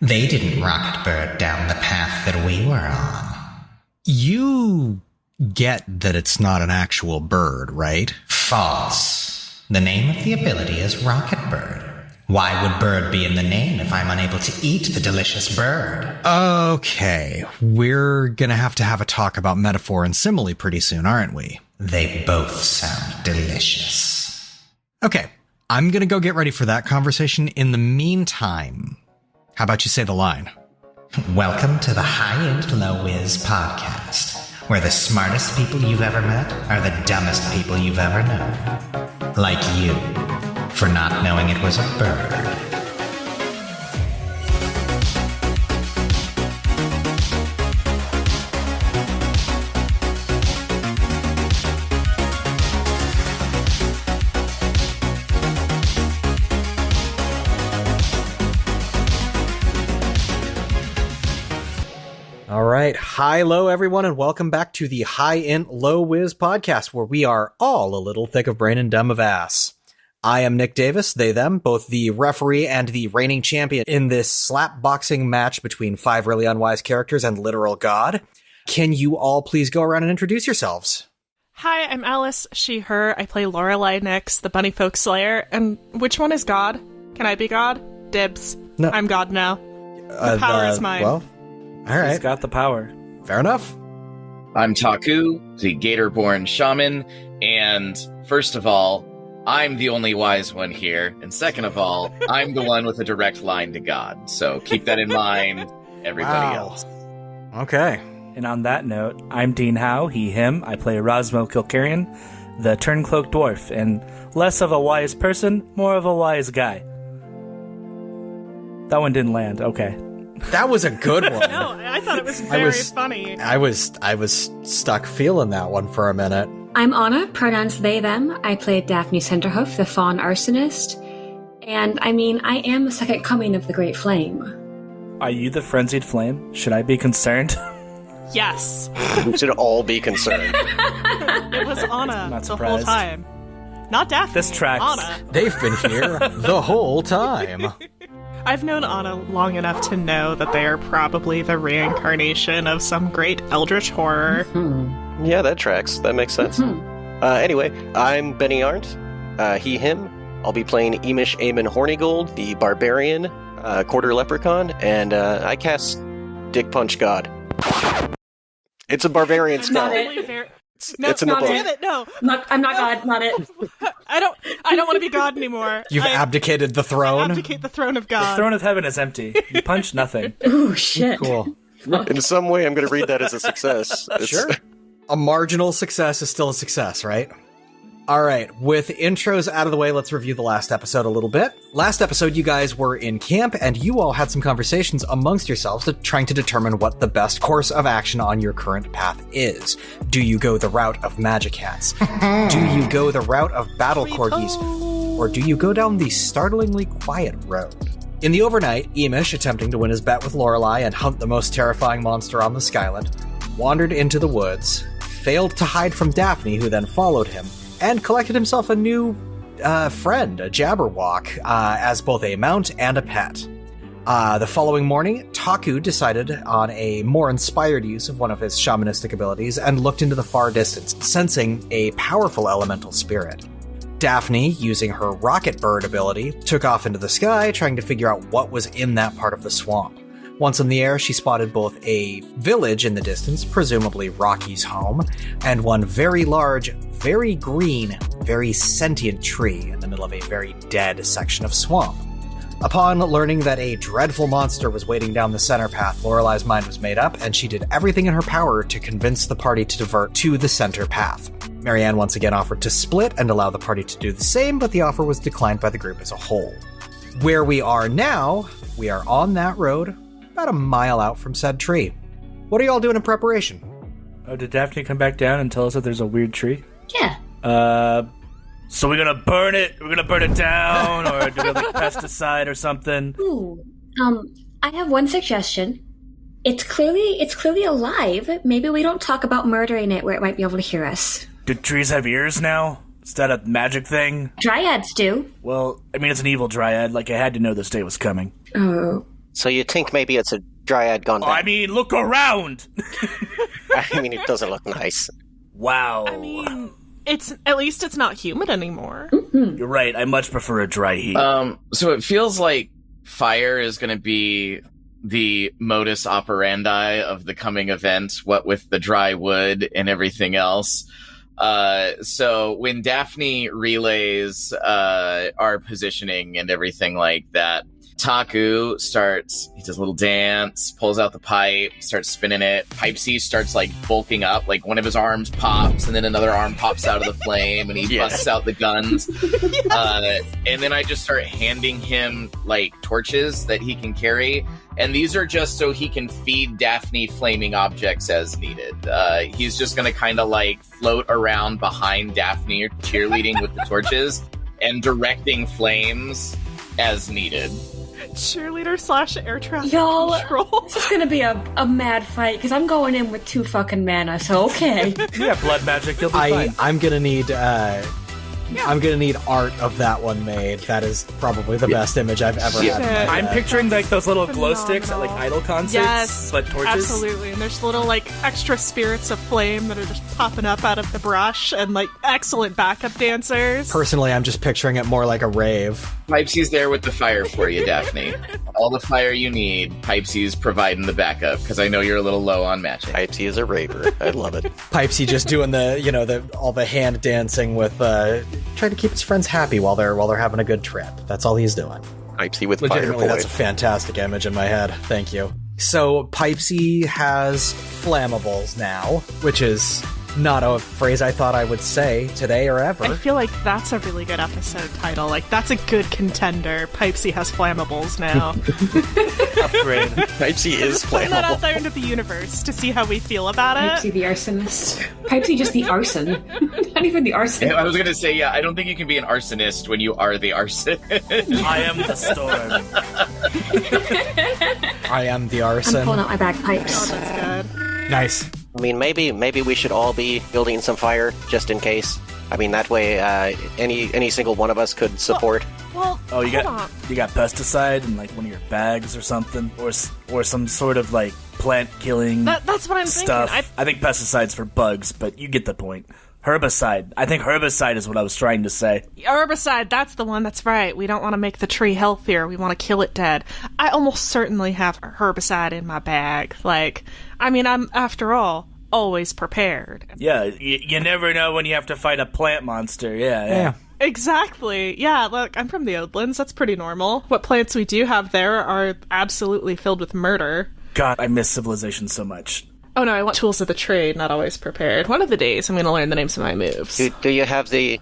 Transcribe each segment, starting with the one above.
They didn't rocket bird down the path that we were on. You get that it's not an actual bird, right? False. The name of the ability is rocket bird. Why would bird be in the name if I'm unable to eat the delicious bird? Okay, we're gonna have to have a talk about metaphor and simile pretty soon, aren't we? They both sound delicious. Okay, I'm gonna go get ready for that conversation. In the meantime, how about you say the line? Welcome to the High and Low Whiz podcast, where the smartest people you've ever met are the dumbest people you've ever known. Like you. For not knowing it was a bird. All right. Hi, low, everyone, and welcome back to the High and Low Whiz podcast, where we are all a little thick of brain and dumb of ass. I am Nick Davis, they, them, both the referee and the reigning champion in this slap boxing match between five really unwise characters and literal God. Can you all please go around and introduce yourselves? Hi, I'm Alice, she, her. I play Lorelei Nix, the bunny folk slayer. And which one is God? Can I be God? Dibs. No. I'm God now. The power is mine. Well, all right. He's got the power. Fair enough. I'm Taku, the Gator-born shaman, and first of all, I'm the only wise one here, and second of all, I'm the one with a direct line to God. So keep that in mind, everybody else. Okay. And on that note, I'm Dean Howe, he, him. I play Rosmo Kilkarian, the turncloak dwarf, and less of a wise person, more of a wise guy. That one didn't land. Okay. That was a good one. No, I thought it was very funny. I was stuck feeling that one for a minute. I'm Onna, pronouns they, them. I play Daphne Centerhoof, the fawn arsonist. And, I am the second coming of the Great Flame. Are you the frenzied flame? Should I be concerned? Yes. We should all be concerned. It was Onna Not the whole surprised. time. Not Daphne. This tracks. Onna. They've been here the whole time. I've known Onna long enough to know that they are probably the reincarnation of some great eldritch horror. Yeah, that tracks. That makes sense. Anyway, I'm Benny Arndt, he, him. I'll be playing Iimish Hornygold, the barbarian, quarter leprechaun, and I cast Dick Punch God. It's a barbarian spell. Not it. It's in the book. Damn it, no. I'm not God, not it. I don't want to be God anymore. You've abdicated the throne? Abdicate the throne of The God. throne of heaven is empty. You punch nothing. Ooh, shit. Cool. In some way, I'm going to read that as a success. Sure. A marginal success is still a success, right? All right, with intros out of the way, let's review the last episode a little bit. Last episode, you guys were in camp, and you all had some conversations amongst yourselves trying to determine what the best course of action on your current path is. Do you go the route of magic hats? Do you go the route of battle corgis? Or do you go down the startlingly quiet road? In the overnight, Iimish, attempting to win his bet with Lorelei and hunt the most terrifying monster on the Skyland, wandered into the woods, failed to hide from Daphne, who then followed him, and collected himself a new friend, a Jabberwock, as both a mount and a pet. The following morning, Taku decided on a more inspired use of one of his shamanistic abilities and looked into the far distance, sensing a powerful elemental spirit. Daphne, using her rocket bird ability, took off into the sky, trying to figure out what was in that part of the swamp. Once in the air, she spotted both a village in the distance, presumably Rocky's home, and one very large, very green, very sentient tree in the middle of a very dead section of swamp. Upon learning that a dreadful monster was waiting down the center path, Lorelei's mind was made up, and she did everything in her power to convince the party to divert to the center path. Marianne once again offered to split and allow the party to do the same, but the offer was declined by the group as a whole. Where we are now, we are on that road, about a mile out from said tree. What are y'all doing in preparation? Oh, did Daphne come back down and tell us that there's a weird tree? Yeah. So we're gonna burn it? We're gonna burn it down? Or do we like pesticide or something? Ooh. I have one suggestion. It's clearly alive. Maybe we don't talk about murdering it where it might be able to hear us. Do trees have ears now? Is that a magic thing? Dryads do. Well, I mean, it's an evil dryad. Like, I had to know this day was coming. Oh, So you think maybe it's a dryad gone bad? I mean, look around! I mean, it doesn't look nice. Wow. I mean, at least it's not humid anymore. You're right, I much prefer a dry heat. So it feels like fire is going to be the modus operandi of the coming event, what with the dry wood and everything else. So when Daphne relays our positioning and everything like that, Taku he does a little dance, pulls out the pipe, starts spinning it. Pipesy starts like bulking up, like one of his arms pops and then another arm pops out of the flame and he busts out the guns. And then I just start handing him like torches that he can carry. And these are just so he can feed Daphne flaming objects as needed. He's just going to kind of like float around behind Daphne, cheerleading with the torches and directing flames as needed. Cheerleader / air traffic Y'all, control. this is gonna be a mad fight, because I'm going in with 2 fucking mana, so okay. Yeah, blood magic, you'll be fine. I'm gonna need art of that one made. That is probably the best image I've ever had. In my I'm head. picturing like those little glow Phenomenal. sticks at like idol concerts, Yes, but torches. absolutely. And there's little like extra spirits of flame that are just popping up out of the brush, and like excellent backup dancers. Personally, I'm just picturing it more like a rave. Pipesy's there with the fire for you, Daphne. All the fire you need, Pipesy's providing the backup, because I know you're a little low on magic. Pipesy is a raver. I love it. Pipesy just doing all the hand dancing with trying to keep his friends happy while they're having a good trip. That's all he's doing. Pipesy with fire Legitimately, that's a void. fantastic image in my head. Thank you. So Pipesy has flammables now, which is not a phrase I thought I would say today or ever. I feel like that's a really good episode title. Like, that's a good contender. Pipesy has flammables now. Upgrade. Pipesy is Putting that out flammable. there into the universe to see how we feel about it. Pipesy the arsonist. Pipesy just the arson. Not even the arson. I was going to say, yeah, I don't think you can be an arsonist when you are the arsonist. I am the storm. I am the I'm arson. pulling out my Oh, bagpipes. that's good. Nice. I mean, maybe we should all be building some fire just in case. I mean, that way any single one of us could support. Well, Oh, you hold got on. pesticide in like one of your bags or something, or some sort of like plant killing That's what I'm stuff. thinking. I think pesticide's for bugs, but you get the point. Herbicide. I think herbicide is what I was trying to say. Herbicide, that's the one, that's right. We don't want to make the tree healthier. We want to kill it dead. I almost certainly have herbicide in my bag. Like, I mean, I'm, after all, always prepared. Yeah, you never know when you have to fight a plant monster. Yeah. Exactly. Yeah, look, I'm from the Oatlands. That's pretty normal. What plants we do have there are absolutely filled with murder. God, I miss civilization so much. Oh no, I want tools of the trade, not always prepared. One of the days, I'm going to learn the names of my moves. Do you have the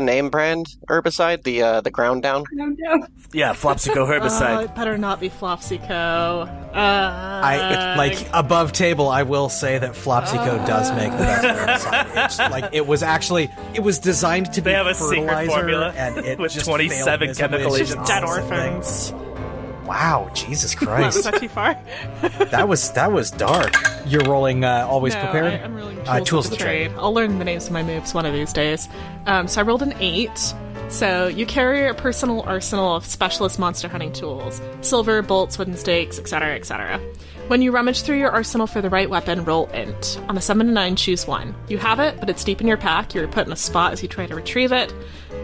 name brand herbicide? The ground down? No, no. Yeah, Flopsico herbicide. It better not be Flopsico. I like above table. I will say that Flopsico does make the best herbicide. It's, like it was designed to be They have a secret fertilizer, formula and it with just 27 failed miserably. chemical It's Just just dead awesome thing. orphans. Wow, Jesus Was Christ, that too far? that was dark. You're rolling always No, prepared. I'm rolling Tools of the trade. I'll learn the names of my moves one of these days. So I rolled an 8. So you carry a personal arsenal of specialist monster hunting tools. Silver, bolts, wooden stakes, etc., etc. When you rummage through your arsenal for the right weapon, roll int. On a 7 to 9, choose 1. You have it, but it's deep in your pack. You're put in a spot as you try to retrieve it.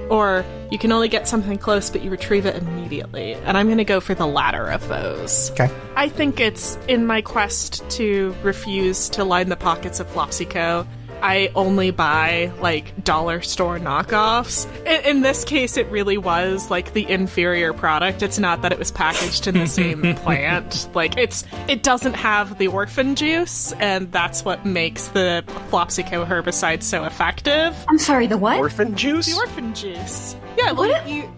Or you can only get something close, but you retrieve it immediately. And I'm going to go for the latter of those. Okay. I think it's in my quest to refuse to line the pockets of Flopsico. I only buy, like, dollar store knockoffs. In this case, it really was, like, the inferior product. It's not that it was packaged in the same plant. Like, it doesn't have the orphan juice, and that's what makes the Flopsico herbicide so effective. I'm sorry, the what? Orphan juice? The orphan juice. Yeah, well, What? you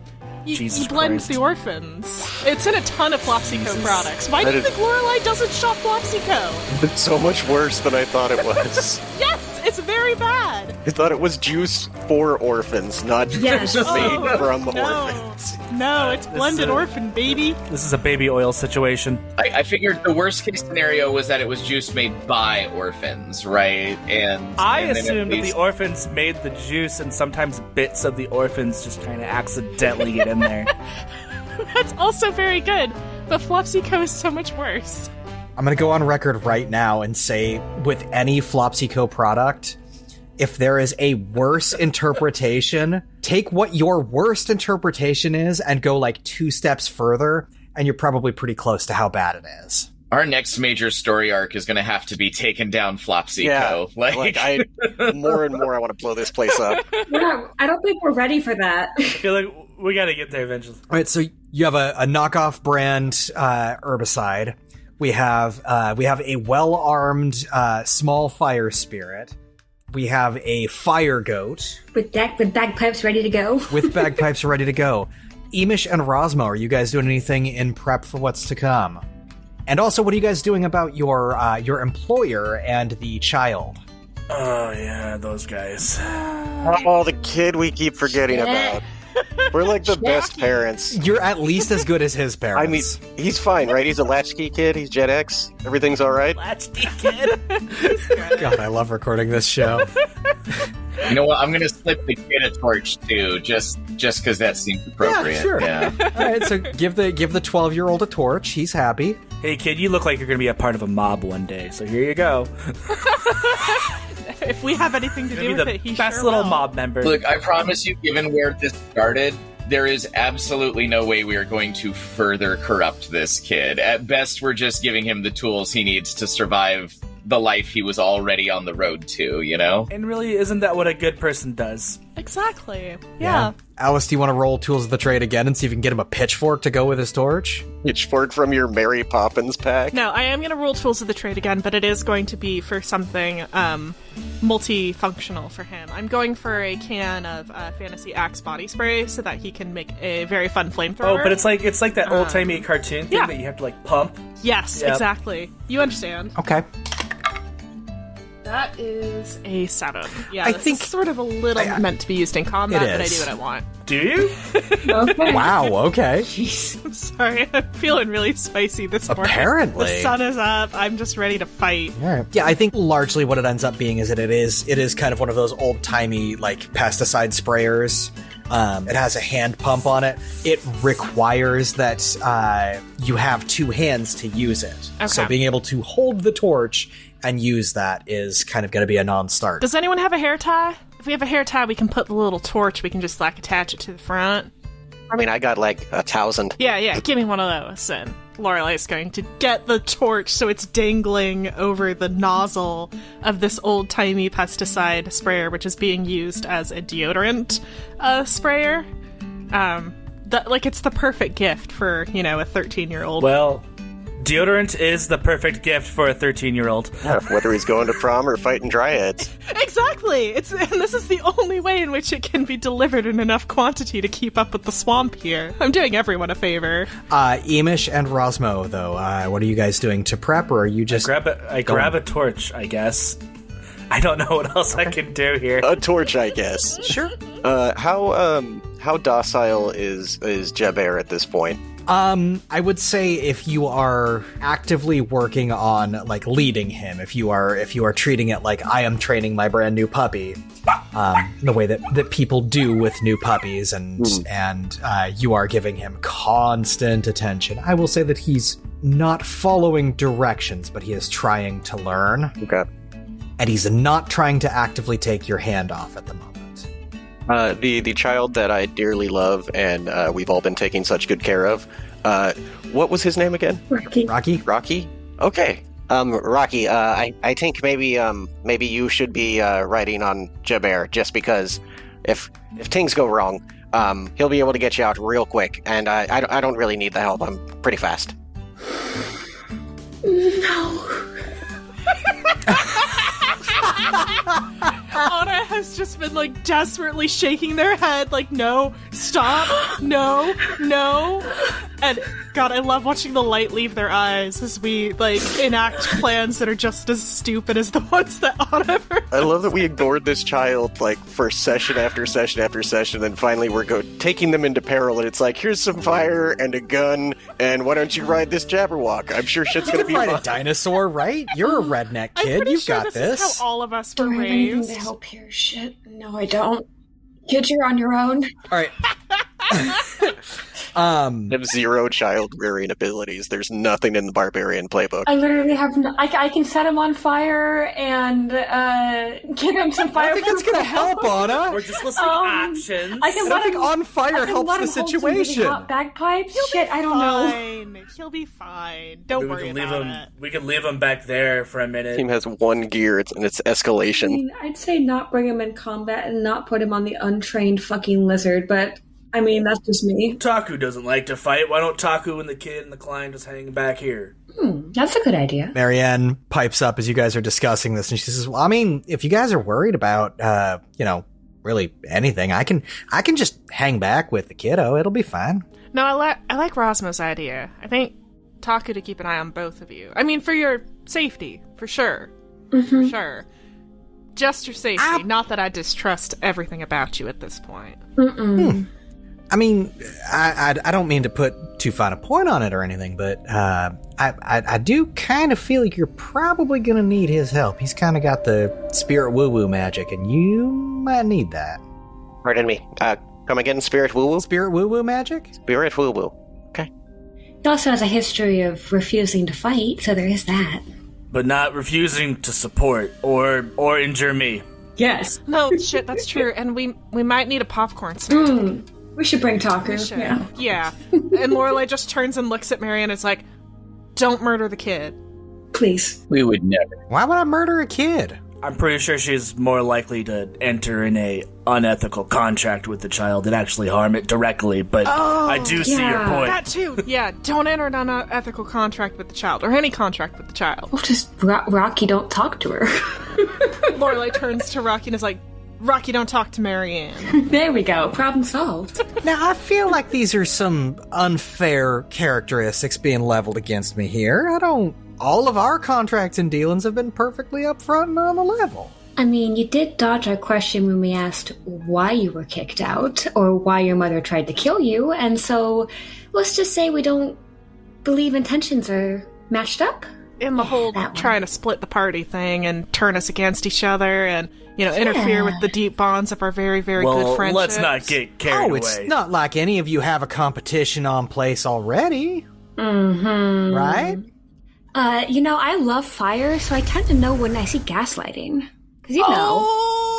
Jesus blend Christ. the orphans. It's in a ton of Flopsico products. Why do That you is- think Lorelei doesn't shop Flopsico? It's so much worse than I thought it was. Yes, it's very bad. I thought it was juice for orphans, not Yes. made Oh, from no. orphans. No, it's blended orphan, baby. This is a baby oil situation. I figured the worst case scenario was that it was juice made by orphans, right? And I and then at assumed that the least- orphans made the juice, and sometimes bits of the orphans just kind of accidentally get in there. That's also very good. but Flopsy-Co is so much worse. I'm going to go on record right now and say, with any Flopsy-Co product, if there is a worse interpretation, take what your worst interpretation is and go like 2 steps further, and you're probably pretty close to how bad it is. Our next major story arc is going to have to be taking down Flopsy-Co. Yeah, more and more I want to blow this place up. Yeah, I don't think we're ready for that. I feel like we got to get there eventually. All right, so you have a knockoff brand herbicide. We have a well-armed small fire spirit. We have a fire goat. With bagpipes ready to go. With bagpipes ready to go. Iimish and Rosmo, are you guys doing anything in prep for what's to come? And also, what are you guys doing about your employer and the child? Oh, yeah, those guys. Oh, the kid we keep forgetting about. We're like the best parents. You're at least as good as his parents. I mean, he's fine, right? He's a latchkey kid. He's Gen X. Everything's all right. Latchkey kid. God, I love recording this show. You know what? I'm going to slip the kid a torch, too, just because that seems appropriate. Yeah, sure. Yeah. All right, so give the 12-year-old a torch. He's happy. Hey, kid, you look like you're going to be a part of a mob one day, so here you go. If we have anything to do with it, he best sure little will. mob member. Look, I promise you, given where this started, there is absolutely no way we are going to further corrupt this kid. At best, we're just giving him the tools he needs to survive the life he was already on the road to, you know? And really, isn't that what a good person does? Exactly. Yeah. Alice, do you want to roll Tools of the Trade again and see if you can get him a pitchfork to go with his torch? Pitchfork from your Mary Poppins pack. No, I am going to roll Tools of the Trade again, but it is going to be for something multifunctional for him. I'm going for a can of Fantasy Axe body spray so that he can make a very fun flamethrower. Oh, but it's like that old-timey cartoon thing yeah. that you have to, like, pump. Yes, Yep. Exactly. You understand. Okay. That is a 7. Yeah, I this think- is sort of a little meant to be used in combat, It but I is. do what I want. Do you? Okay. Wow, okay. I'm sorry, I'm feeling really spicy this morning. Apparently. The sun is up, I'm just ready to fight. All right. Yeah, I think largely what it ends up being is that it is kind of one of those old-timey, like, pesticide sprayers. It has a hand pump on it. It requires that you have 2 hands to use it. Okay. So being able to hold the torch and use that is kind of going to be a non-start. Does anyone have a hair tie? If we have a hair tie, we can put the little torch, we can just, like, attach it to the front. I mean, I got like 1,000. Yeah, give me one of those, and Lorelei's going to get the torch so it's dangling over the nozzle of this old-timey pesticide sprayer, which is being used as a deodorant sprayer. It's the perfect gift for, a 13-year-old. Well, deodorant is the perfect gift for a 13-year-old. Whether he's going to prom or fighting dryads. Exactly! And this is the only way in which it can be delivered in enough quantity to keep up with the swamp here. I'm doing everyone a favor. Iimish and Rosmo, though, what are you guys doing to prep, or are you just... I grab a torch, I guess. I don't know what else I can do here. A torch, I guess. Sure. How docile is Jaber at this point? I would say if you are actively working on, like, leading him, if you are treating it like I am training my brand new puppy, the way that people do with new puppies, and you are giving him constant attention, I will say that he's not following directions, but he is trying to learn. Okay. And he's not trying to actively take your hand off at the moment. The child that I dearly love and we've all been taking such good care of, what was his name again? Rocky? Okay. Rocky, I think maybe you should be riding on Jaber, just because if things go wrong, he'll be able to get you out real quick, and I don't really need the help. I'm pretty fast. No. Onna has just been, like, desperately shaking their head, like, no, stop, no. And, God, I love watching the light leave their eyes as we, like, enact plans that are just as stupid as the ones that Onna ever I love that we ignored this child, like, for session after session after session, and finally we're taking them into peril, and it's like, here's some fire and a gun, and why don't you ride this Jabberwock? I'm sure shit's gonna be Ride fun. a dinosaur, right? You're a redneck I'm kid. pretty You've sure got this this. is how all of us were Do I have anything raised. to help here? Shit. No, I don't. Kid, you're on your own. All right. have 0 child rearing abilities. There's nothing in the barbarian playbook. I literally have I can set him on fire and give him some fire. I think that's gonna help, Onna. We're just listing options. I can let think him on fire helps the situation. Hot bagpipes. Shit, I don't know. Fine. He'll be fine. Don't worry can leave about him. it. We can leave him back there for a minute. Team has 1 gear, and it's escalation. I mean, I'd say not bring him in combat and not put him on the untrained fucking lizard, but I mean, that's just me. Taku doesn't like to fight. Why don't Taku and the kid and the client just hang back here? That's a good idea. Marianne pipes up as you guys are discussing this, and she says, well, I mean, if you guys are worried about, really anything, I can just hang back with the kiddo. It'll be fine. No, I like Rosmo's idea. I think Taku to keep an eye on both of you. I mean, for your safety, for sure. For sure. Just your safety. Not that I distrust everything about you at this point. I mean, I don't mean to put too fine a point on it or anything, but I do kind of feel like you're probably going to need his help. He's kind of got the spirit woo-woo magic, and you might need that. Pardon me. Come again, spirit woo-woo? Spirit woo-woo magic? Spirit woo-woo. Okay. He also has a history of refusing to fight, so there is that. But not refusing to support or injure me. Yes. No, shit, that's true. And we might need a popcorn snack. We should bring Taku. Yeah. And Lorelei just turns and looks at Mary and is like, don't murder the kid. Please. We would never. Why would I murder a kid? I'm pretty sure she's more likely to enter in a unethical contract with the child than actually harm it directly, but I do see your point. That too. Yeah, don't enter an unethical contract with the child, or any contract with the child. Well, just Rocky, don't talk to her. Lorelei turns to Rocky and is like, Rocky, don't talk to Marianne. There we go. Problem solved. Now, I feel like these are some unfair characteristics being leveled against me here. All of our contracts and dealings have been perfectly upfront and on the level. I mean, you did dodge our question when we asked why you were kicked out, or why your mother tried to kill you, and so let's just say we don't believe intentions are matched up. In the whole trying to split the party thing and turn us against each other and, interfere with the deep bonds of our very, very good friendships. Let's not get carried away. It's not like any of you have a competition on place already. Right? I love fire, so I tend to know when I see gaslighting. Because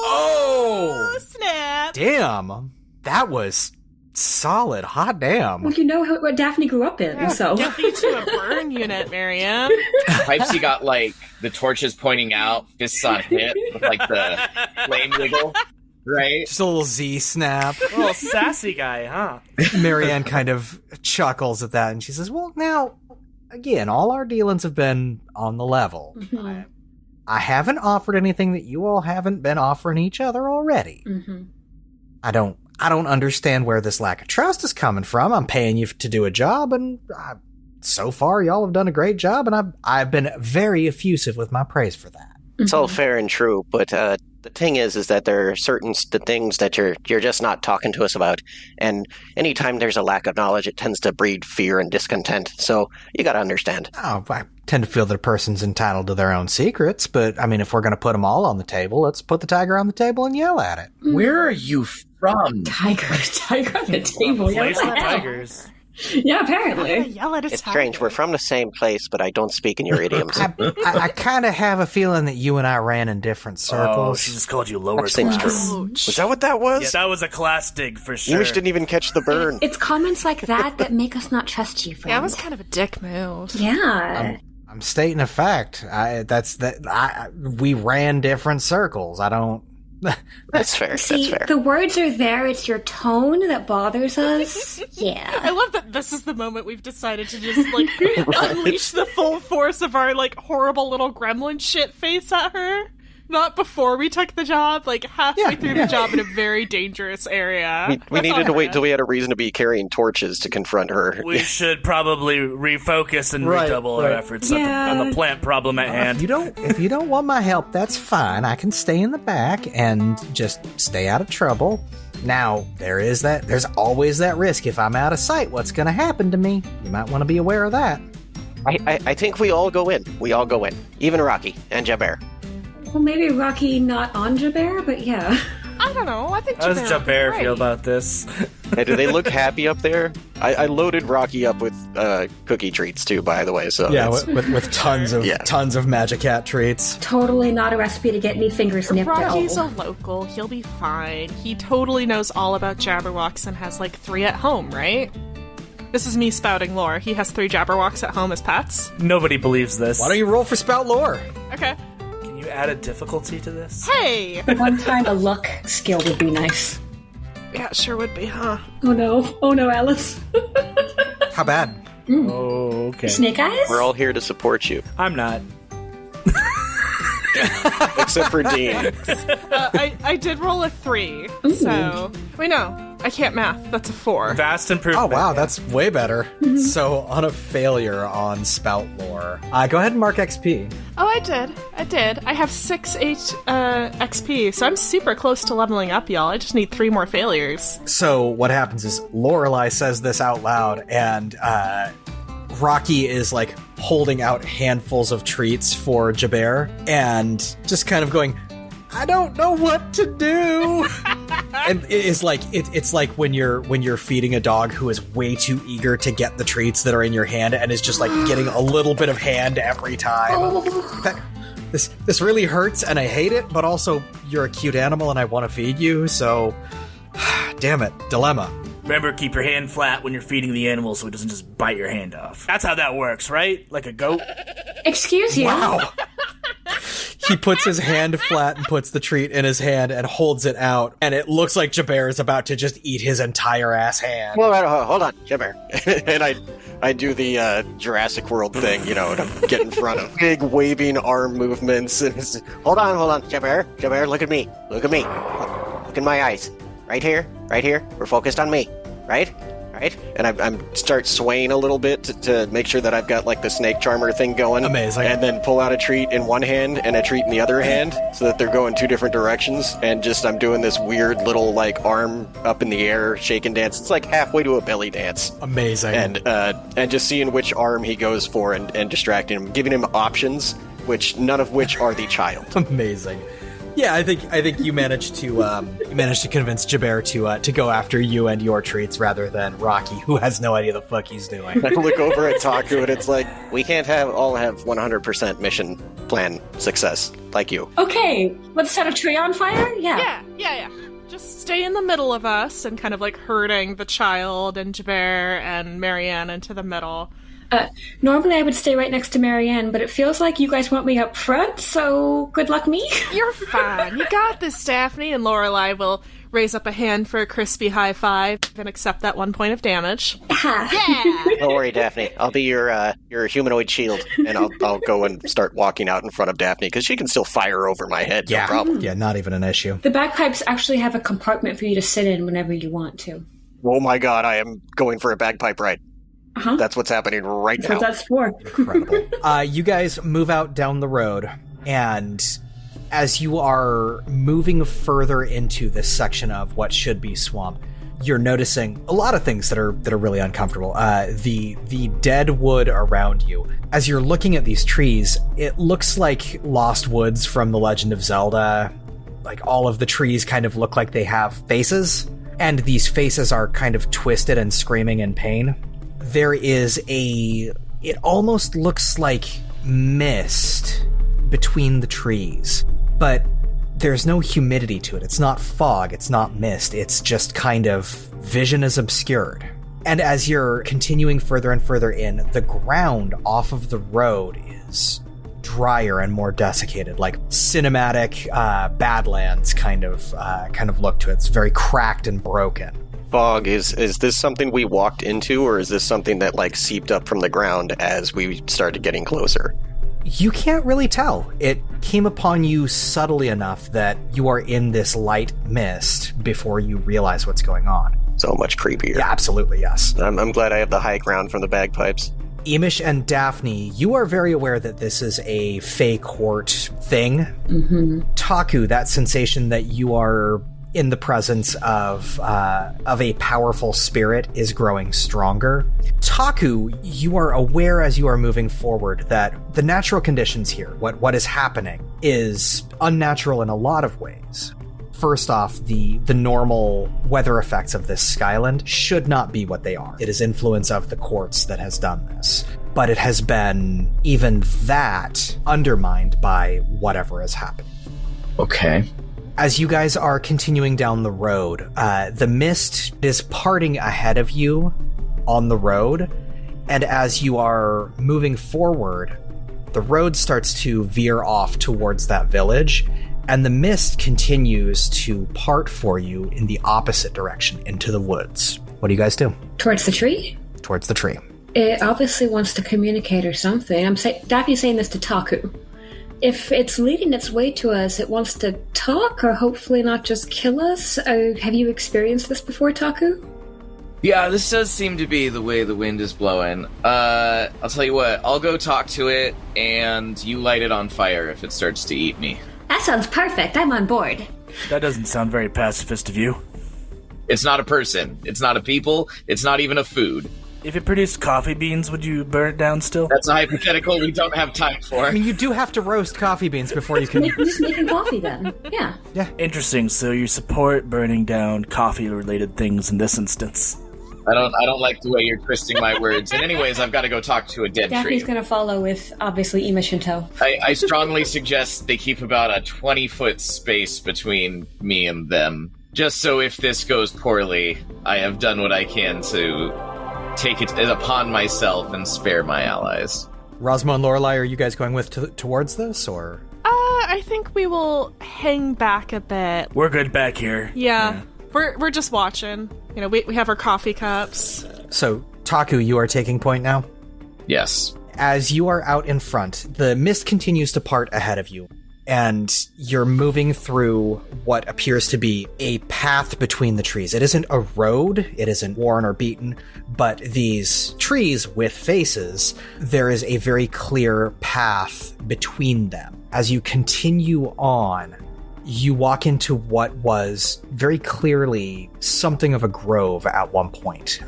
Oh, snap. Damn. That was solid. Hot damn. Well, you know what Daphne grew up in, so. Get you to a burn unit, Marianne. Pipesy got, the torches pointing out, fists on hip, with, the flame wiggle, right? Just a little Z snap. A little sassy guy, huh? Marianne kind of chuckles at that, and she says, well, now, again, all our dealings have been on the level. I haven't offered anything that you all haven't been offering each other already. I don't understand where this lack of trust is coming from. I'm paying you to do a job, and so far y'all have done a great job, and I've been very effusive with my praise for that. It's all fair and true, but the thing is that there are certain things that you're just not talking to us about, and anytime there's a lack of knowledge, it tends to breed fear and discontent, so you gotta understand. Oh, I tend to feel that a person's entitled to their own secrets, but, I mean, if we're gonna put them all on the table, let's put the tiger on the table and yell at it. Where are you from? Tiger on the table. Place with tigers. Yeah, apparently. Yell at a It's tiger. strange, we're from the same place, but I don't speak in your idioms. I kind of have a feeling that you and I ran in different Oh, circles. she just called you lower That seems class. true. Was that what that was? Yeah, that was a class dig for sure. Iimish didn't even catch the burn. It's comments like that make us not trust you, friend. Yeah, it was kind of a dick move. Yeah. I'm stating a fact. We ran different circles. I don't. That's fair. See, That's fair. the words are there. It's your tone that bothers us. Yeah. I love that this is the moment we've decided to just, unleash the full force of our, horrible little gremlin shit face at her. Not before we took the job, halfway through the job in a very dangerous area. We needed to wait till we had a reason to be carrying torches to confront her. We should probably refocus and redouble our efforts on the plant problem at hand. If you don't want my help, that's fine. I can stay in the back and just stay out of trouble. Now, there's always that risk. If I'm out of sight, what's going to happen to me? You might want to be aware of that. I think we all go in. We all go in. Even Rocky and Jabber. Well, maybe Rocky not on Jabber, but yeah. I don't know. I think How does Jabber great. feel about this? Hey, do they look happy up there? I loaded Rocky up with cookie treats too, by the way. So Yeah, it's- with tons of Magic Cat treats. Totally not a recipe to get me fingers nipped at all. Rocky's a local. He'll be fine. He totally knows all about Jabberwocks and has like 3 at home, right? This is me spouting lore. He has 3 Jabberwocks at home as pets. Nobody believes this. Why don't you roll for spout lore? Okay. Can you add a difficulty to this? Hey! One time a luck skill would be nice. Yeah, it sure would be, huh? Oh no, Alice. How bad? Oh, okay. Snake eyes? we're all here to support you, I'm not. except for Dean. I did roll a 3, so... Wait, no. I can't math. That's a 4. Vast Oh improvement. wow, that's way better. So on a failure on spout lore, go ahead and mark XP. Oh, I did. I have 6 XP, so I'm super close to leveling up, y'all. I just need 3 more failures. So what happens is Lorelei says this out loud, and Rocky is like holding out handfuls of treats for Jabber, and just kind of going, I don't know what to do. And it's like when you're feeding a dog who is way too eager to get the treats that are in your hand, and is just like getting a little bit of hand every time. This really hurts, and I hate it. But also, you're a cute animal, and I want to feed you. So, damn it, dilemma. Remember, keep your hand flat when you're feeding the animal so it doesn't just bite your hand off. That's how that works, right? Like a goat? Excuse you. Wow. He puts his hand flat and puts the treat in his hand and holds it out, and it looks like Jabber is about to just eat his entire ass hand. Well, hold on, Jabber. And I do the Jurassic World thing, to get in front of big waving arm movements. And hold on, Jabber. Jabber, look at me. Look in my eyes. Right here. We're focused on me. Right? And I'm start swaying a little bit to make sure that I've got like the snake charmer thing going. Amazing. And then pull out a treat in one hand and a treat in the other hand so that they're going 2 different directions. And just I'm doing this weird little like arm up in the air shaking dance. It's like halfway to a belly dance. Amazing. And just seeing which arm he goes for and distracting him, giving him options, none of which are the child. Amazing. Yeah, I think you managed to convince Jabber to go after you and your treats rather than Rocky, who has no idea the fuck he's doing. I look over at Taku and it's like, we can't all have 100% mission plan success like you. Okay, let's set a tree on fire? Yeah. Just stay in the middle of us and kind of like herding the child and Jabber and Marianne into the middle. Normally I would stay right next to Marianne, but it feels like you guys want me up front, so good luck me. You're fine. You got this, Daphne, and Lorelei will raise up a hand for a crispy high five and accept that 1 point of damage. Yeah! Don't worry, Daphne. I'll be your humanoid shield, and I'll go and start walking out in front of Daphne, because she can still fire over my head, no problem. Yeah, not even an issue. The bagpipes actually have a compartment for you to sit in whenever you want to. Oh my god, I am going for a bagpipe ride. Uh-huh. That's what's happening right That's now. what that's for. Incredible. You guys move out down the road, and as you are moving further into this section of what should be swamp, you're noticing a lot of things that are really uncomfortable. The dead wood around you. As you're looking at these trees, it looks like lost woods from The Legend of Zelda. Like all of the trees kind of look like they have faces, and these faces are kind of twisted and screaming in pain. There is it almost looks like mist between the trees, but there's no humidity to it. It's not fog, it's not mist, it's just kind of vision is obscured. And as you're continuing further and further in, the ground off of the road is drier and more desiccated, like cinematic Badlands kind of look to it. It's very cracked and broken. Fog, is this something we walked into, or is this something that like seeped up from the ground as we started getting closer? You can't really tell. It came upon you subtly enough that you are in this light mist before you realize what's going on. So much creepier. Yeah, absolutely, yes. I'm glad I have the high ground from the bagpipes. Iimish and Daphne, you are very aware that this is a Fey court thing. Mm-hmm. Taku, that sensation that you are in the presence of a powerful spirit is growing stronger. Taku, you are aware as you are moving forward that the natural conditions here, what is happening, is unnatural in a lot of ways. first off, the normal weather effects of this skyland should not be what they are. It is influence of the quartz that has done this. But it has been even that undermined by whatever has happened. Okay. As you guys are continuing down the road, the mist is parting ahead of you on the road, and as you are moving forward, the road starts to veer off towards that village, and the mist continues to part for you in the opposite direction, into the woods. What do you guys do? Towards the tree? Towards the tree. It obviously wants to communicate or something. Daphne's saying this to Taku. If it's leading its way to us, it wants to talk or hopefully not just kill us. Have you experienced this before, Taku? Yeah, this does seem to be the way the wind is blowing. I'll tell you what, I'll go talk to it, and you light it on fire if it starts to eat me. That sounds perfect. I'm on board. That doesn't sound very pacifist of you. It's not a person. It's not a people. It's not even a food. If it produced coffee beans, would you burn it down still? That's a hypothetical we don't have time for. I mean, you do have to roast coffee beans before you can... Just making coffee then. Yeah. Yeah. Interesting, so you support burning down coffee-related things in this instance. I don't like the way you're twisting my words. And anyways, I've got to go talk to a dead Daphne's tree. going to follow with, obviously, Iimish in tow. I strongly suggest they keep about a 20-foot space between me and them. Just so if this goes poorly, I have done what I can to take it upon myself and spare my allies. Rosmo and Lorelei, are you guys going towards this, or...? I think we will hang back a bit. We're good back here. Yeah. We're just watching. You know, we have our coffee cups. So, Taku, you are taking point now? Yes. As you are out in front, the mist continues to part ahead of you, and you're moving through what appears to be a path between the trees. It isn't a road, it isn't worn or beaten, but these trees with faces, there is a very clear path between them. As you continue on, you walk into what was very clearly something of a grove at one point.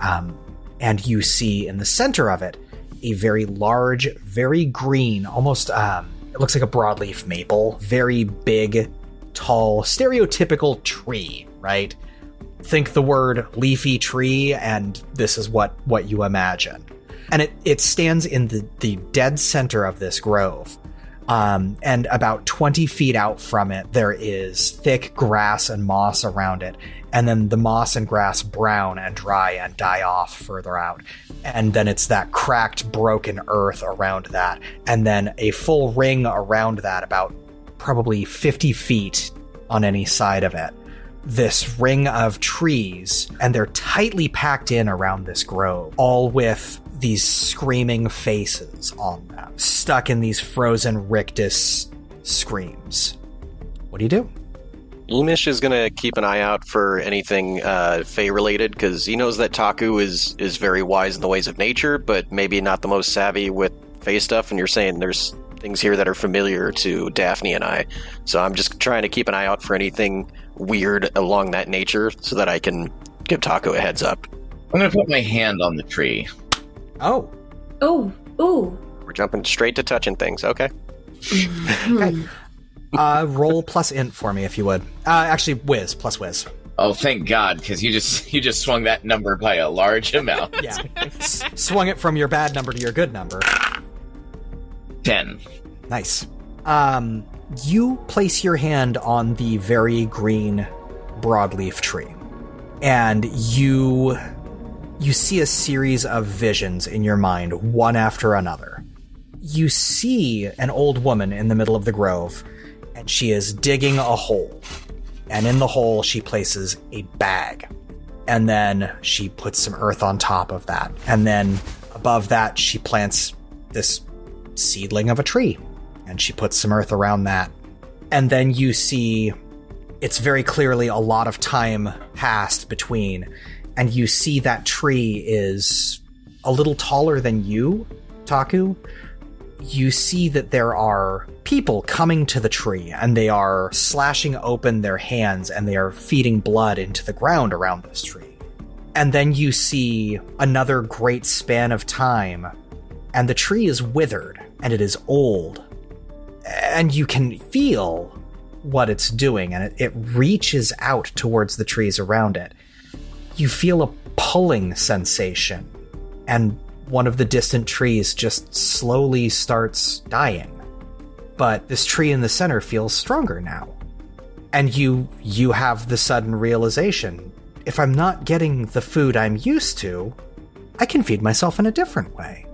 And you see in the center of it a very large, very green, almost, it looks like a broadleaf maple, very big, tall, stereotypical tree, right? Think the word leafy tree, and this is what you imagine. And it stands in the dead center of this grove. And about 20 feet out from it, there is thick grass and moss around it. And then the moss and grass brown and dry and die off further out. And then it's that cracked, broken earth around that. And then a full ring around that, about probably 50 feet on any side of it. This ring of trees, and they're tightly packed in around this grove, all with these screaming faces on them, stuck in these frozen rictus screams. What do you do? Iimish is going to keep an eye out for anything Fae-related, because he knows that Taku is very wise in the ways of nature, but maybe not the most savvy with Fae stuff, and you're saying there's things here that are familiar to Daphne and I. So I'm just trying to keep an eye out for anything weird along that nature so that I can give Taku a heads up. I'm going to put my hand on the tree. Oh. Oh. Ooh. We're jumping straight to touching things. Okay. Okay. Roll plus int for me, if you would. Actually, whiz, plus whiz. Oh, thank God, because you just swung that number by a large amount. Yeah. Swung it from your bad number to your good number. 10. Nice. You place your hand on the very green broadleaf tree, and you see a series of visions in your mind, one after another. You see an old woman in the middle of the grove, and she is digging a hole. And in the hole, she places a bag. And then she puts some earth on top of that. And then above that, she plants this seedling of a tree. And she puts some earth around that. And then you see, it's very clearly a lot of time passed between. And you see that tree is a little taller than you, Taku. You see that there are people coming to the tree, and they are slashing open their hands, and they are feeding blood into the ground around this tree. And then you see another great span of time, and the tree is withered, and it is old. And you can feel what it's doing, and it reaches out towards the trees around it. You feel a pulling sensation, and one of the distant trees just slowly starts dying. But this tree in the center feels stronger now. And you have the sudden realization, if I'm not getting the food I'm used to, I can feed myself in a different way.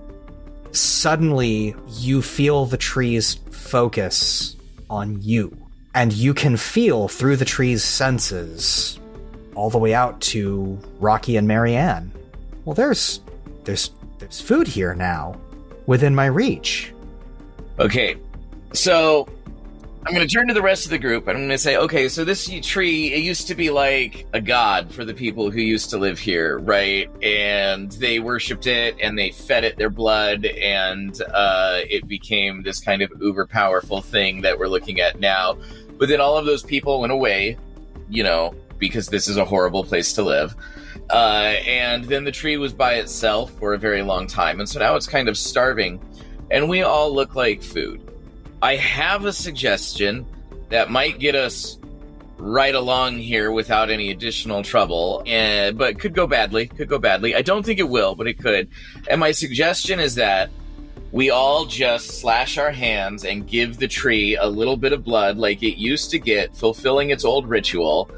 Suddenly, you feel the tree's focus on you. And you can feel through the tree's senses all the way out to Rocky and Marianne. Well, there's food here now, within my reach. Okay, so I'm going to turn to the rest of the group and I'm going to say, okay, so this tree, it used to be like a god for the people who used to live here, right? And they worshipped it and they fed it their blood, and it became this kind of uber powerful thing that we're looking at now. But then all of those people went away, because this is a horrible place to live. And then the tree was by itself for a very long time. And so now it's kind of starving. And we all look like food. I have a suggestion that might get us right along here without any additional trouble. But could go badly. I don't think it will, but it could. And my suggestion is that we all just slash our hands and give the tree a little bit of blood like it used to get, fulfilling its old ritual.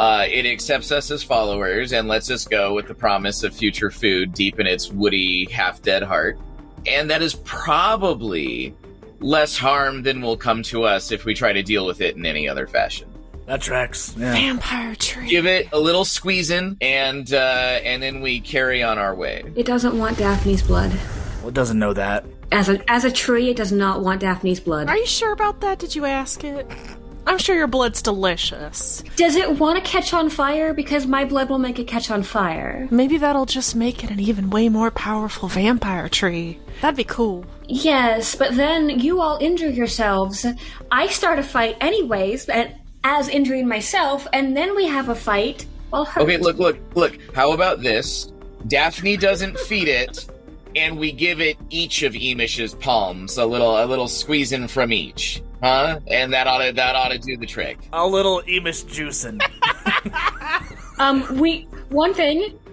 It accepts us as followers and lets us go with the promise of future food deep in its woody, half-dead heart. And that is probably less harm than will come to us if we try to deal with it in any other fashion. That tracks. Yeah. Vampire tree. Give it a little squeezing, and then we carry on our way. It doesn't want Daphne's blood. Well, it doesn't know that. As a tree, it does not want Daphne's blood. Are you sure about that? Did you ask it? I'm sure your blood's delicious. Does it want to catch on fire? Because my blood will make it catch on fire. Maybe that'll just make it an even way more powerful vampire tree. That'd be cool. Yes, but then you all injure yourselves. I start a fight anyways, as injuring myself, and then we have a fight while hurt. Okay, look. How about this? Daphne doesn't feed it, and we give it each of Iimish's palms, a little squeezing from each. Huh? And that ought to do the trick. A little Iimish juicing.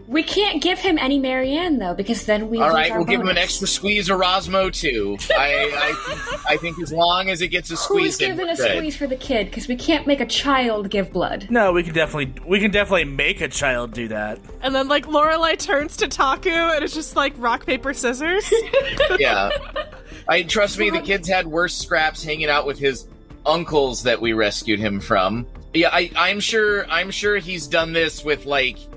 We can't give him any Marianne though, because then we. All right, we'll give him an extra squeeze of Rosmo too. I think as long as it gets a squeeze. Who's giving a squeeze for the kid? Because we can't make a child give blood. No, we can definitely make a child do that. And then Lorelei turns to Taku, and it's just like rock paper scissors. Yeah. Trust me, the kid's had worse scraps hanging out with his uncles that we rescued him from. Yeah, I'm sure he's done this with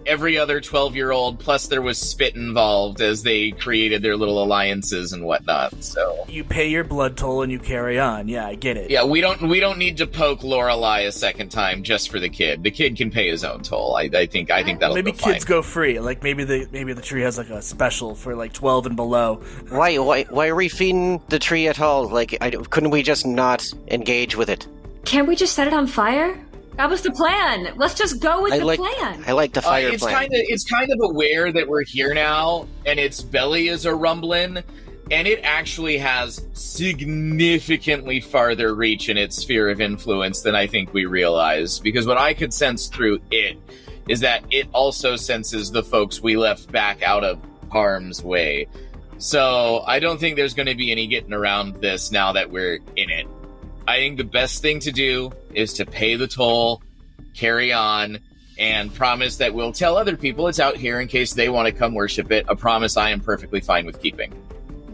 every other 12-year-old. Plus, there was spit involved as they created their little alliances and whatnot. So you pay your blood toll and you carry on. Yeah, I get it. Yeah, we don't need to poke Lorelei a second time just for the kid. The kid can pay his own toll. I think that'll maybe go fine. Kids go free. Maybe the tree has a special for 12 and below. Why are we feeding the tree at all? Couldn't we just not engage with it? Can't we just set it on fire? That was the plan. Let's just go with the plan. I like the fire plan. It's kind of aware that we're here now, and its belly is a rumbling, and it actually has significantly farther reach in its sphere of influence than I think we realize. Because what I could sense through it is that it also senses the folks we left back out of harm's way. So I don't think there's going to be any getting around this now that we're in it. I think the best thing to do is to pay the toll, carry on, and promise that we'll tell other people it's out here in case they want to come worship it. A promise I am perfectly fine with keeping.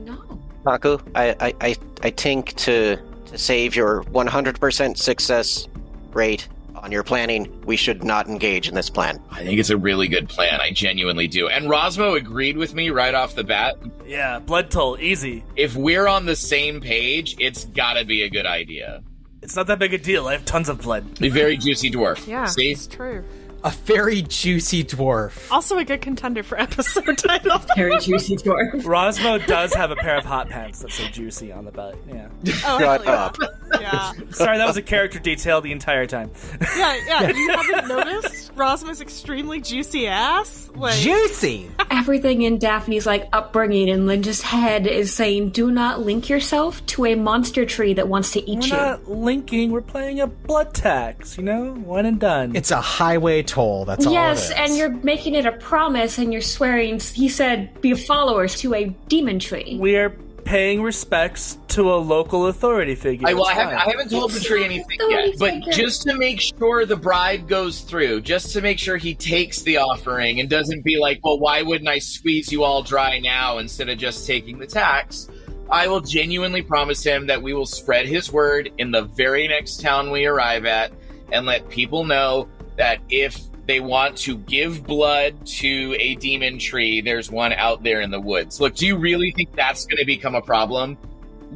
No. Taku, I think to save your 100% success rate on your planning, we should not engage in this plan. I think it's a really good plan. I genuinely do. And Rosmo agreed with me right off the bat. Yeah, blood toll, easy. If we're on the same page, it's gotta be a good idea. It's not that big a deal. I have tons of blood. A very juicy dwarf. Yeah, see? It's true. A very juicy dwarf. Also a good contender for episode title. Very juicy dwarf. Rosmo does have a pair of hot pants that say juicy on the butt. Yeah. Shut up. Yeah. Sorry, that was a character detail the entire time. Yeah. You haven't noticed Rosmo's extremely juicy ass? Like, Juicy! Everything in Daphne's upbringing and Linda's head is saying, do not link yourself to a monster tree that wants to eat We're not linking, we're playing a blood tax, one and done. It's a highway toll, that's all it is. Yes, and you're making it a promise and you're swearing, he said, be followers to a demon tree. We are paying respects to a local authority figure. I haven't told the tree anything yet, but just to make sure the bride goes through, just to make sure he takes the offering and doesn't be like, well, why wouldn't I squeeze you all dry now instead of just taking the tax? I will genuinely promise him that we will spread his word in the very next town we arrive at and let people know that if they want to give blood to a demon tree, there's one out there in the woods. Look, do you really think that's going to become a problem?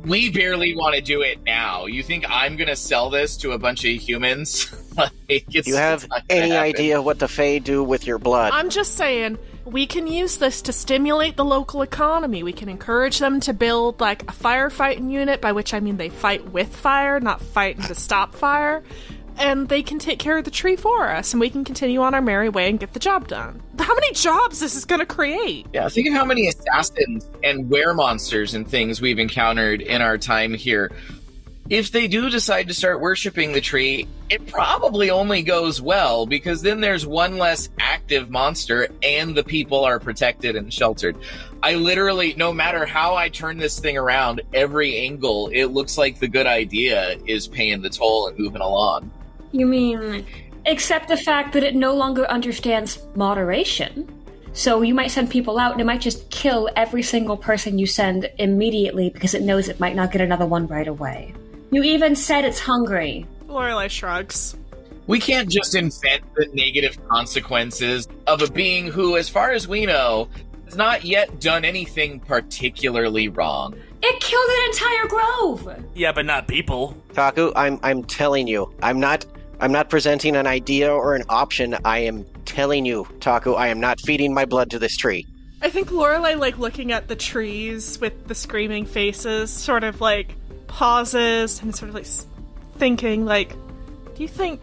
We barely want to do it now. You think I'm going to sell this to a bunch of humans? Do you have any idea what the Fae do with your blood? I'm just saying, we can use this to stimulate the local economy. We can encourage them to build, a firefighting unit, by which I mean they fight with fire, not fighting to stop fire. And they can take care of the tree for us, and we can continue on our merry way and get the job done. How many jobs this is going to create? Yeah, think of how many assassins and were-monsters and things we've encountered in our time here. If they do decide to start worshipping the tree, it probably only goes well, because then there's one less active monster, and the people are protected and sheltered. I literally, no matter how I turn this thing around, every angle, it looks like the good idea is paying the toll and moving along. You mean, except the fact that it no longer understands moderation. So you might send people out and it might just kill every single person you send immediately because it knows it might not get another one right away. You even said it's hungry. Lorelei shrugs. We can't just invent the negative consequences of a being who, as far as we know, has not yet done anything particularly wrong. It killed an entire grove! Yeah, but not people. Taku, I'm telling you, I'm not presenting an idea or an option. I am telling you, Taku, I am not feeding my blood to this tree. I think Lorelei, looking at the trees with the screaming faces, sort of, pauses and sort of, thinking, do you think...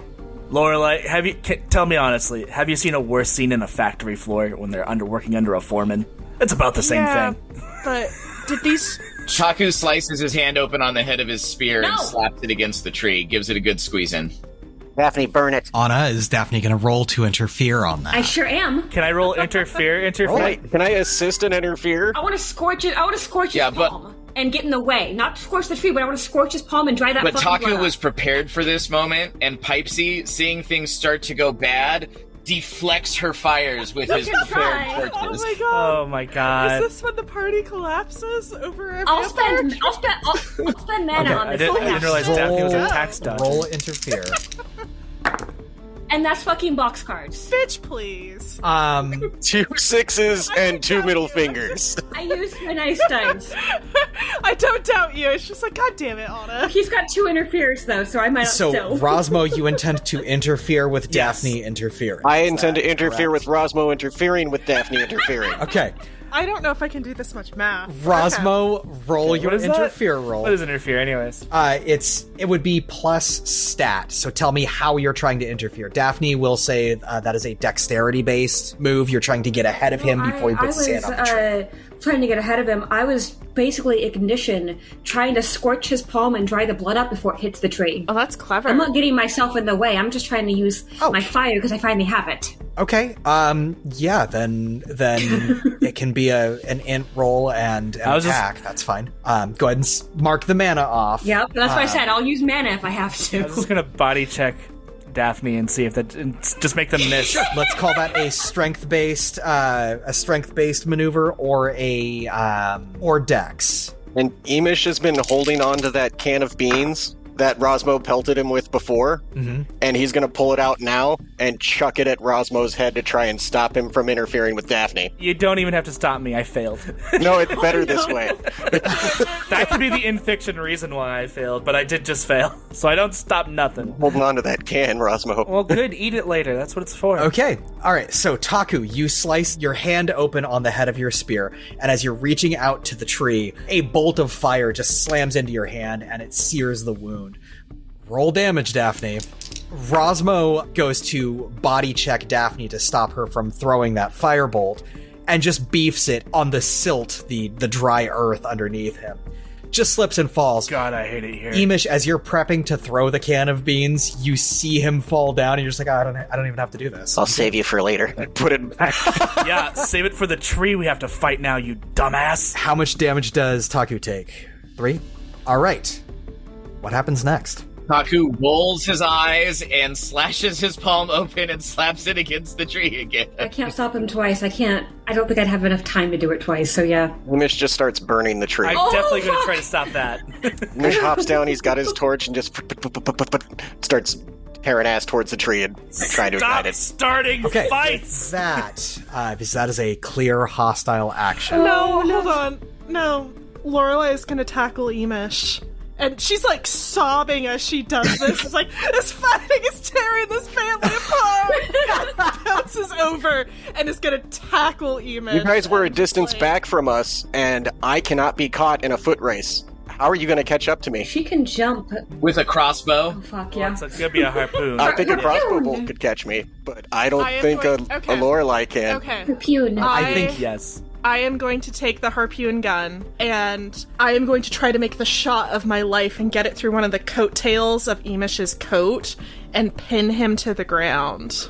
Lorelei, tell me honestly, have you seen a worse scene in a factory floor when they're working under a foreman? It's about the same thing. But did these... Taku slices his hand open on the head of his spear and slaps it against the tree, gives it a good squeeze in. Daphne, burn it. Onna, is Daphne going to roll to interfere on that? I sure am. Can I roll interfere? Can I assist and interfere? I want to scorch it. I want to scorch his palm and get in the way. Not scorch the tree, but I want to scorch his palm and dry that But fucking Taku was prepared for this moment, and Pipesy, seeing things start to go bad, deflects her fires with his prepared torches. Oh my god. Is this when the party collapses over every I'll spend mana on this. I didn't realize Daphne was a tax dodger. Roll interfere. And that's fucking box cards. Bitch, please. 2 sixes and 2 middle fingers. I used my nice dice. I don't doubt you. It's just god damn it, Onna. He's got 2 interferes, though, so I might not still. Rosmo, you intend to interfere with Daphne interfering. I intend to interfere with Rosmo interfering with Daphne interfering. Okay. I don't know if I can do this much math. Rosmo, roll your interfere roll. What is interfere, anyways? It would be plus stat, so tell me how you're trying to interfere. Daphne will say that is a dexterity-based move. You're trying to get ahead of him before he puts his hand on the tree. Trying to get ahead of him. I was basically ignition, trying to scorch his palm and dry the blood up before it hits the tree. Oh, that's clever. I'm not getting myself in the way. I'm just trying to use my fire because I finally have it. Okay. Yeah. Then it can be an int roll and an attack. That's fine. Go ahead and mark the mana off. Yep. That's what I said. I'll use mana if I have to. I was just gonna body check Daphne and see if that just make them miss. Sure. Let's call that a strength-based maneuver or or dex. And Iimish has been holding on to that can of beans that Rosmo pelted him with before, and he's going to pull it out now and chuck it at Rosmo's head to try and stop him from interfering with Daphne. You don't even have to stop me. I failed. No, it's better this way. That could be the in-fiction reason why I failed, but I did just fail. So I don't stop nothing. Holding on to that can, Rosmo. Well, good. Eat it later. That's what it's for. Okay. All right. So, Taku, you slice your hand open on the head of your spear, and as you're reaching out to the tree, a bolt of fire just slams into your hand, and it sears the wound. wound. Roll damage, Daphne. Rosmo goes to body check Daphne to stop her from throwing that firebolt and just beefs it on the silt, the dry earth underneath him. Just slips and falls. God, I hate it here. Iimish, as you're prepping to throw the can of beans, you see him fall down, and you're just like, I don't even have to do this. I'll save you for later. Put it back. Yeah, save it for the tree we have to fight now, you dumbass. How much damage does Taku take? 3? All right. What happens next? Taku rolls his eyes and slashes his palm open and slaps it against the tree again. I can't stop him twice. I don't think I'd have enough time to do it twice, so yeah. Iimish just starts burning the tree. I'm definitely going to try to stop that. Iimish hops down, he's got his torch, and just starts tearing ass towards the tree and trying to ignite it. Starting fights! That is a clear hostile action. No, hold on. No. Lorelei is going to tackle Iimish. And she's like sobbing as she does this. It's like, this fighting is tearing this family apart. Bounces over and is gonna tackle Iimish. You guys were a distance back from us, and I cannot be caught in a foot race. How are you going to catch up to me? She can jump. With a crossbow? Oh, fuck, yeah. It's gonna be a harpoon. I think a crossbow bolt could catch me, but I don't think a Lorelei can. Okay. Harpoon. I think Yes. I am going to take the harpoon gun, and I am going to try to make the shot of my life and get it through one of the coattails of Iimish's coat and pin him to the ground.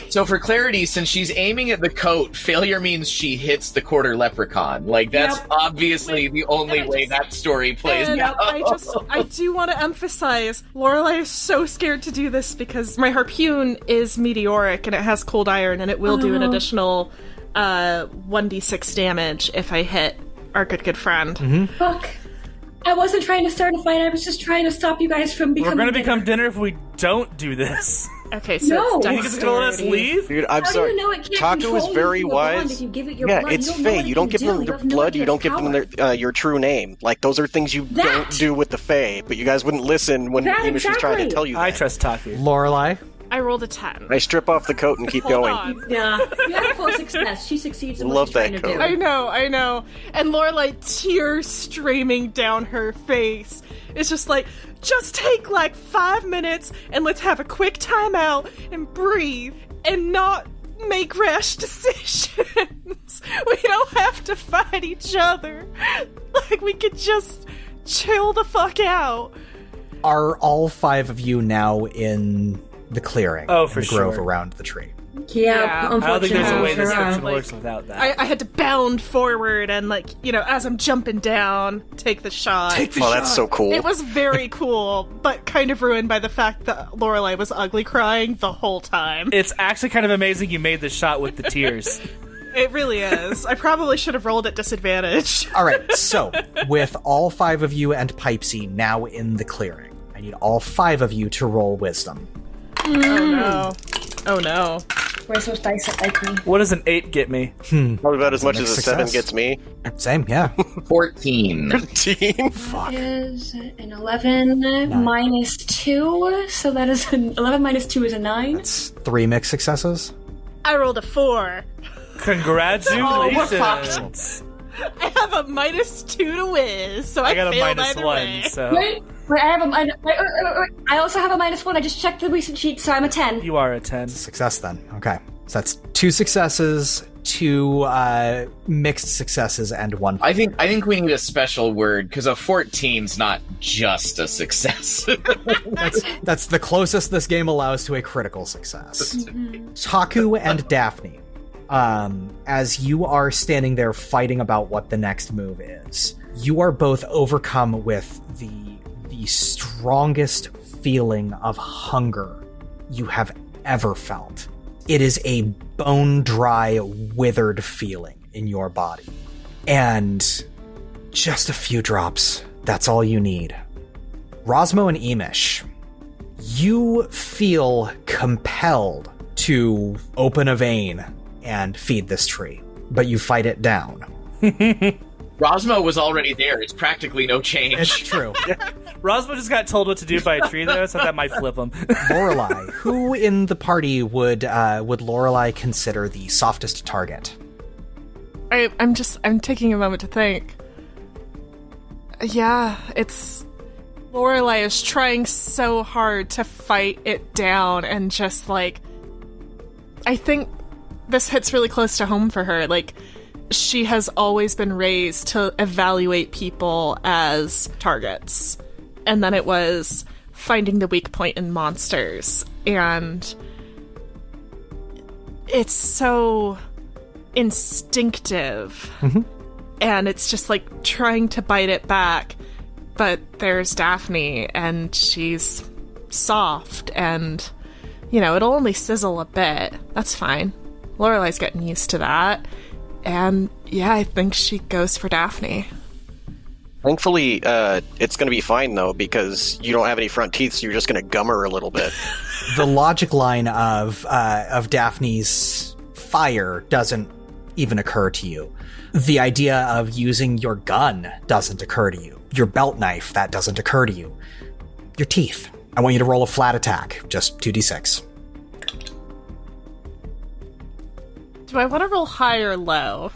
So for clarity, since she's aiming at the coat, failure means she hits the quarter leprechaun. Like, that's obviously the only way that story plays out. I do want to emphasize, Lorelei is so scared to do this because my harpoon is meteoric and it has cold iron and it will do an additional 1d6 damage if I hit our good friend. Mm-hmm. Fuck. I wasn't trying to start a fight, I was just trying to stop you guys from becoming We're gonna become dinner if we don't do this. Okay, so No. it's You think it's gonna let us leave? Dude, I'm How sorry. do you know it can't Taku control is you very through a bond wise. if you give it your Yeah, blood? it's You don't know Fae. what You it don't can give them do. their You have no blood. idea You don't its give them power. your true name. Like, those are things you don't do with the Fae. But you guys wouldn't listen when That, Iimish was trying to exactly. tell you that. I trust Taku. Lorelei. I rolled a 10. I strip off the coat and keep Hold going. on. Yeah. You had a full success. She succeeds in what Love she's trying that to do. code. I know. And Lorelei, tears streaming down her face. It's just like, just take like 5 minutes and let's have a quick timeout and breathe and not make rash decisions. We don't have to fight each other. Like, we could just chill the fuck out. Are all 5 of you now in the clearing? Oh, for in the grove sure. around the tree? Yeah. Unfortunately. I don't think there's a way this Yeah. section Like, works without that. I had to bound forward and, like, you know, as I'm jumping down, take the shot. Oh, that's so cool. It was very cool, but kind of ruined by the fact that Lorelei was ugly crying the whole time. It's actually kind of amazing you made the shot with the tears. It really is. I probably should have rolled at disadvantage. All right, so with all 5 of you and Pipesy now in the clearing, I need all 5 of you to roll wisdom. Oh no. Where's those dice that like me? What does an 8 get me? Probably about as much as Mixed a 7 success. gets me. Same, yeah. 14. 15. Is an 11 minus 2, so that is an 11 minus 2 is a 9. It's 3 mixed successes. I rolled a 4. Congratulations! I have a -2 to whiz, so I I got a failed minus either 1, way. so Wait, I have a minus. I also have a -1. I just checked the recent sheet, so I'm a 10. you are a 10. Success then. Okay. So that's 2 successes, 2 mixed successes, and 1. I think we need a special word, because a 14's not just a success. That's the closest this game allows to a critical success. Taku and Daphne, as you are standing there fighting about what the next move is, you are both overcome with the strongest feeling of hunger you have ever felt. It is a bone-dry, withered feeling in your body. And just a few drops, that's all you need. Rosmo and Iimish, you feel compelled to open a vein and feed this tree, but you fight it down. Rosmo was already there. It's practically no change. It's true. Rosmo just got told what to do by a tree there, so that might flip him. Lorelei, who in the party would Lorelei consider the softest target? I'm taking a moment to think. Yeah, it's Lorelei is trying so hard to fight it down and just, like, I think this hits really close to home for her. Like, she has always been raised to evaluate people as targets. And then it was finding the weak point in monsters. And it's so instinctive. Mm-hmm. And it's just, like, trying to bite it back. But there's Daphne, and she's soft, and, you know, it'll only sizzle a bit. That's fine. Lorelei's getting used to that. And, yeah, I think she goes for Daphne. Thankfully, it's going to be fine, though, because you don't have any front teeth, so you're just going to gum her a little bit. The logic line of Daphne's fire doesn't even occur to you. The idea of using your gun doesn't occur to you. Your belt knife, that doesn't occur to you. Your teeth. I want you to roll a flat attack. Just 2d6. Do I want to roll high or low?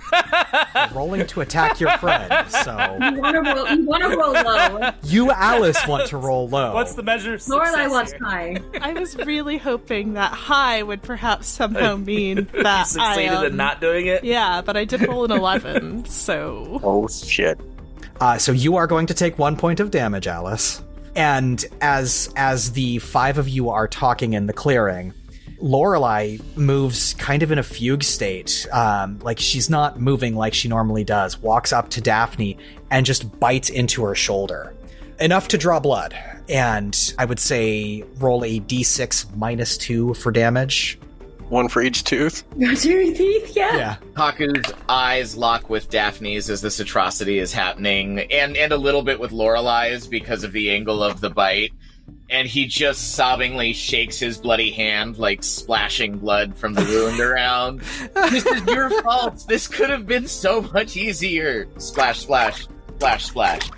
You're rolling to attack your friend, so... You want to roll low. You, Alice, want to roll low. What's the measure of Lorelei success wants here? high. I was really hoping that high would perhaps somehow mean You that succeeded in not doing it? Yeah, but I did roll an 11, so... Oh, shit. So you are going to take 1 point of damage, Alice. And as the five of you are talking in the clearing, Lorelei moves kind of in a fugue state. Like she's not moving like she normally does. Walks up to Daphne and just bites into her shoulder. Enough to draw blood. And I would say roll a d6 -2 for damage. One for each tooth. That's your teeth, yeah. Taku's eyes lock with Daphne's as this atrocity is happening, and a little bit with Lorelei's because of the angle of the bite. And he just sobbingly shakes his bloody hand, like splashing blood from the wound around. This is your fault. This could have been so much easier. Splash, splash, splash, splash.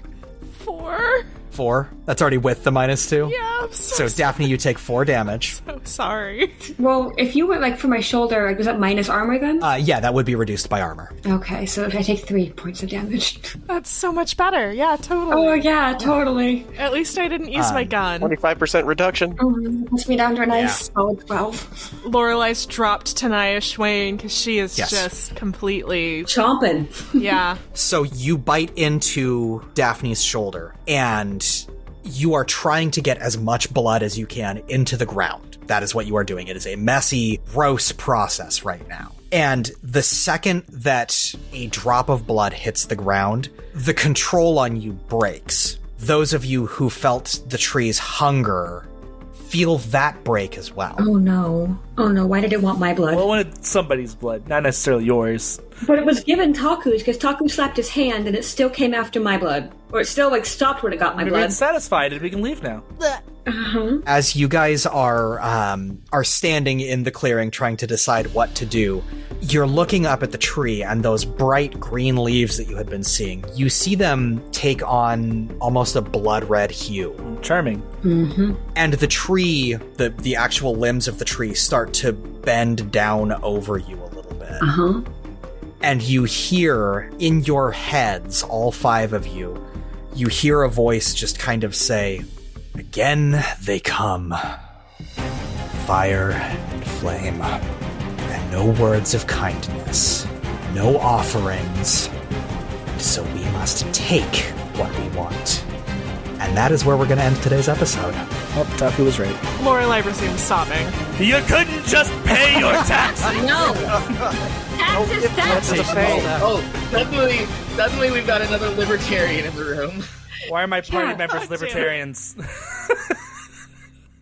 4? 4. That's already with the -2. Yeah, I'm So Daphne, you take 4 damage. so sorry. Well, if you went, like, for my shoulder, like, was that minus armor then? Yeah, that would be reduced by armor. Okay, so I take 3 points of damage. That's so much better. Yeah, totally. Oh, yeah, totally. At least I didn't use my gun. 25% reduction. Puts me down to a nice solid 12. Lorelei's dropped Tanaya Schwain because she is Yes. just completely... Chomping. Yeah. So you bite into Daphne's shoulder, and you are trying to get as much blood as you can into the ground. That is what you are doing. It is a messy, gross process right now. And the second that a drop of blood hits the ground, the control on you breaks. Those of you who felt the tree's hunger feel that break as well. Oh no. Oh no, why did it want my blood? Well, I wanted somebody's blood, not necessarily yours. But it was given Taku's, because Taku slapped his hand and it still came after my blood. Or it still, like, stopped when it got my We've blood. been satisfied and we can leave now. As you guys are standing in the clearing trying to decide what to do, you're looking up at the tree, and those bright green leaves that you had been seeing, you see them take on almost a blood red hue. Charming. And the tree, the actual limbs of the tree start to bend down over you a little bit. And you hear in your heads, all 5 of you, you hear a voice just kind of say, "Again they come. Fire and flame. And no words of kindness. No offerings. So we must take what we want." And that is where we're going to end today's episode. Oh, Taku was right. Lorelei resumes sobbing. You couldn't just pay your taxes! No! That's Suddenly we've got another libertarian in the room. Why are my party members libertarians?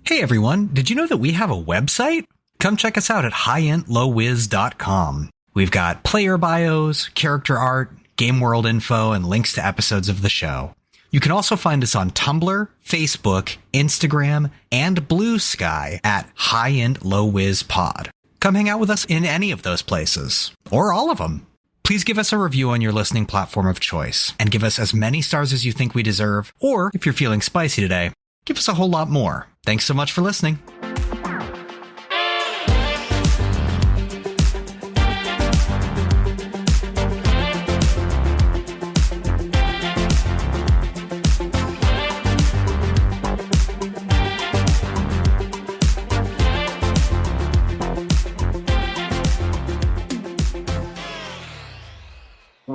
Hey everyone, did you know that we have a website? Come check us out at highintlowwiz.com. We've got player bios, character art, game world info, and links to episodes of the show. You can also find us on Tumblr, Facebook, Instagram, and Blue Sky at highintlowwizpod. Come hang out with us in any of those places, or all of them. Please give us a review on your listening platform of choice, and give us as many stars as you think we deserve, or if you're feeling spicy today, give us a whole lot more. Thanks so much for listening.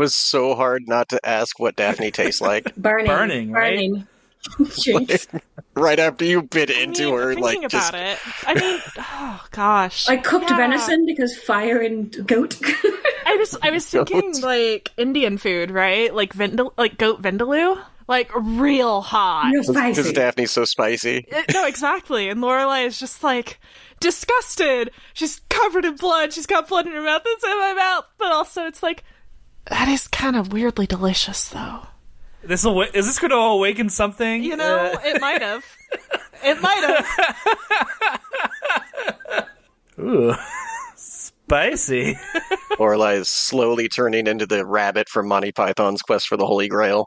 was so hard not to ask what Daphne tastes like. Burning, right? Jeez. Right after you bit into her, thinking like, just... about it. I mean, oh gosh. I cooked venison because fire and goat. I was thinking like Indian food, right? Like goat vindaloo, like real hot. Real spicy. Because Daphne's so spicy. No, exactly. And Lorelei is just like disgusted. She's covered in blood. She's got blood in her mouth. It's in my mouth. But also, it's like that is kind of weirdly delicious, though. Is this going to awaken something? You know, it might have. It might have. Ooh, spicy. Lorelei is slowly turning into the rabbit from Monty Python's Quest for the Holy Grail.